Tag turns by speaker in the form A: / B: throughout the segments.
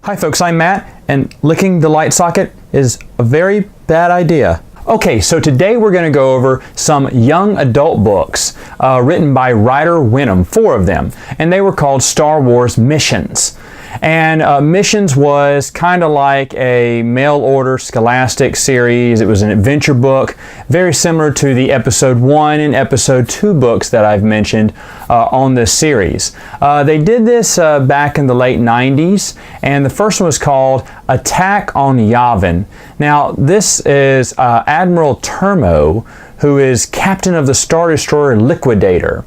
A: Hi folks, I'm Matt, and licking the light socket is a very bad idea. Okay, so today we're going to go over some young adult books written by Ryder Wenham, 4 of them, and they were called Star Wars Missions. And Missions was kind of like a mail-order scholastic series. It was an adventure book, very similar to the Episode 1 and Episode 2 books that I've mentioned on this series. They did this back in the late 90s, and the first one was called Attack on Yavin. Now, this is Admiral Turmo, who is captain of the Star Destroyer Liquidator,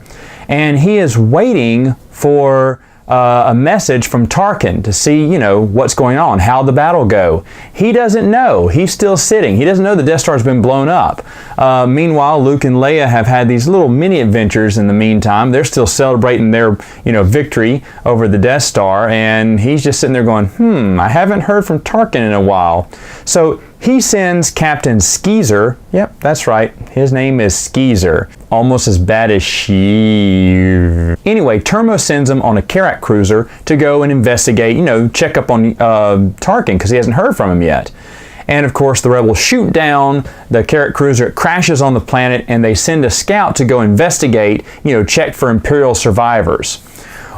A: and he is waiting for a message from Tarkin to see, what's going on, how the battle go. He doesn't know. He's still sitting. He doesn't know the Death Star's been blown up. Meanwhile, Luke and Leia have had these little mini adventures in the meantime. They're still celebrating their, victory over the Death Star, and he's just sitting there going, I haven't heard from Tarkin in a while. So he sends Captain Skeezer, yep, that's right, his name is Skeezer, almost as bad as she. Anyway, Turmo sends him on a Carrack cruiser to go and investigate, check up on Tarkin, because he hasn't heard from him yet. And of course, the rebels shoot down the Carrack cruiser, it crashes on the planet, and they send a scout to go investigate, check for Imperial survivors.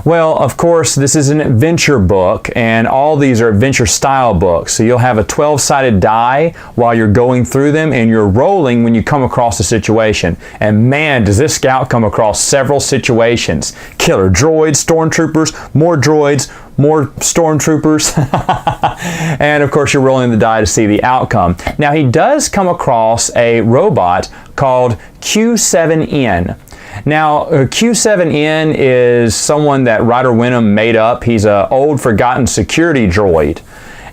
A: Well, of course, this is an adventure book, and all these are adventure-style books. So you'll have a 12-sided die while you're going through them, and you're rolling when you come across a situation. And man, does this scout come across several situations. Killer droids, stormtroopers, more stormtroopers. And of course, you're rolling the die to see the outcome. Now, he does come across a robot called Q7N. Now, Q7N is someone that Ryder Wenham made up. He's an old, forgotten security droid.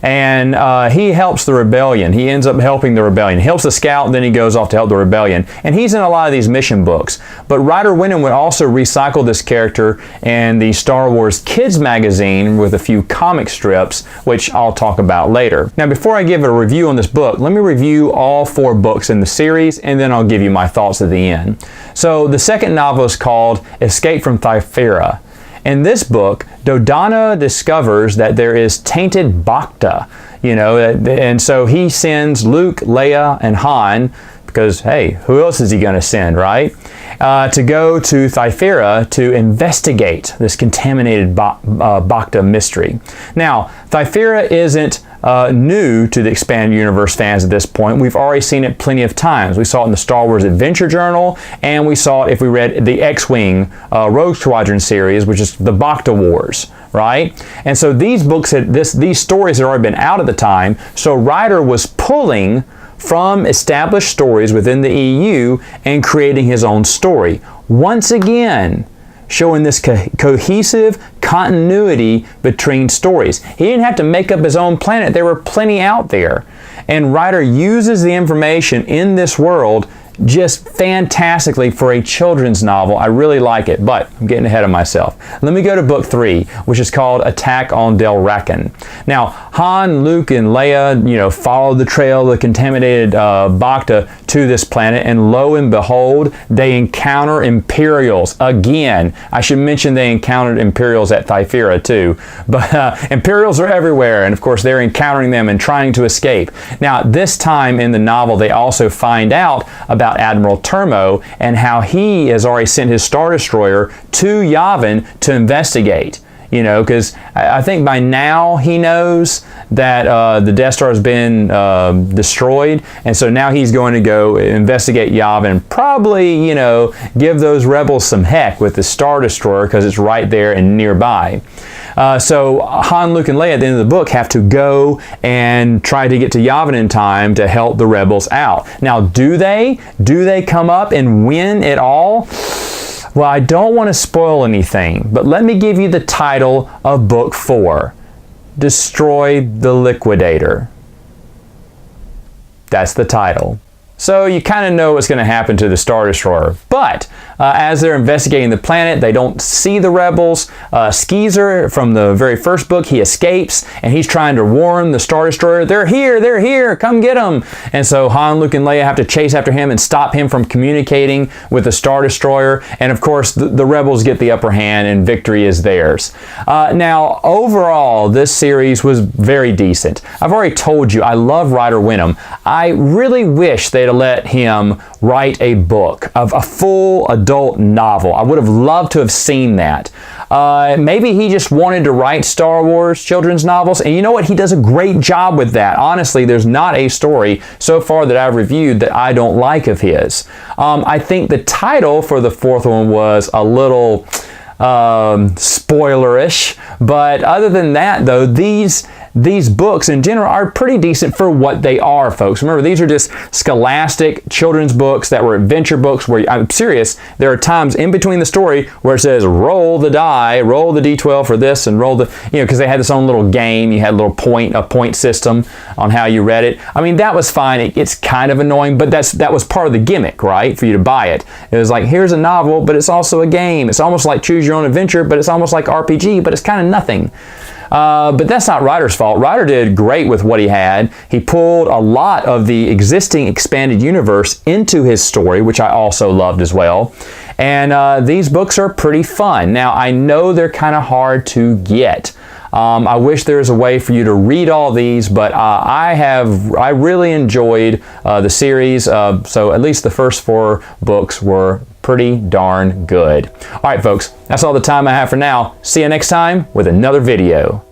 A: And he helps the rebellion. He ends up helping the rebellion. He helps the scout, and then he goes off to help the rebellion. And he's in a lot of these mission books. But Ryder Wenham would also recycle this character in the Star Wars Kids magazine with a few comic strips, which I'll talk about later. Now, before I give a review on this book, let me review all 4 books in the series, and then I'll give you my thoughts at the end. So the second novel is called Escape from Thyferra. In this book, Dodonna discovers that there is tainted Bacta, and so he sends Luke, Leia, and Han, because, hey, who else is he going to send, right? To go to Thyferra to investigate this contaminated Bacta mystery. Now, Thyferra isn't new to the Expanded Universe fans at this point. We've already seen it plenty of times. We saw it in the Star Wars Adventure Journal, and we saw it if we read the X-Wing Rogue Squadron series, which is the Bacta Wars, right? And so these books, these stories had already been out at the time, so Ryder was pulling from established stories within the EU and creating his own story. Once again, showing this cohesive continuity between stories. He didn't have to make up his own planet. There were plenty out there. And Ryder uses the information in this world just fantastically for a children's novel. I really like it, but I'm getting ahead of myself. Let me go to book 3, which is called Attack on Delrakkin. Now, Han, Luke, and Leia, followed the trail of the contaminated Bacta to this planet, and lo and behold, they encounter Imperials again. I should mention they encountered Imperials at Thyferra too, but Imperials are everywhere, and of course they're encountering them and trying to escape. Now, this time in the novel, they also find out about Admiral Turmo and how he has already sent his Star Destroyer to Yavin to investigate. Because I think by now he knows that the Death Star has been destroyed, and so now he's going to go investigate Yavin and probably, give those rebels some heck with the Star Destroyer because it's right there and nearby. So Han, Luke, and Leia at the end of the book have to go and try to get to Yavin in time to help the rebels out. Now, do they? Do they come up and win it all? Well, I don't want to spoil anything, but let me give you the title of Book 4, Destroy the Liquidator. That's the title. So you kind of know what's going to happen to the Star Destroyer. But as they're investigating the planet, they don't see the rebels. Skeezer, from the very first book, he escapes, and he's trying to warn the Star Destroyer, they're here, come get them. And so Han, Luke, and Leia have to chase after him and stop him from communicating with the Star Destroyer. And of course, the rebels get the upper hand, and victory is theirs. Now, overall, this series was very decent. I've already told you, I love Ryder Wenham. I really wish they'd have let him write a book, of a full adult novel. I would have loved to have seen that. Maybe he just wanted to write Star Wars children's novels, and you know what? He does a great job with that. Honestly, there's not a story so far that I've reviewed that I don't like of his. I think the title for the fourth one was a little spoilerish, but other than that, though, these books in general are pretty decent for what they are, folks. Remember, these are just scholastic children's books that were adventure books where, I'm serious, there are times in between the story where it says roll the die, roll the d12 for this, and roll the, because they had this own little game. You had a point system on how you read it. I mean, that was fine. It's kind of annoying, but that was part of the gimmick, right, for you to buy it. It was like, here's a novel, but it's also a game. It's almost like Choose Your Own Adventure, but it's almost like RPG, but it's kind of nothing. But that's not Ryder's fault. Ryder did great with what he had. He pulled a lot of the existing expanded universe into his story, which I also loved as well. And these books are pretty fun. Now, I know they're kind of hard to get. I wish there was a way for you to read all these, but I really enjoyed the series. So at least the first 4 books were pretty darn good. All right, folks, that's all the time I have for now. See you next time with another video.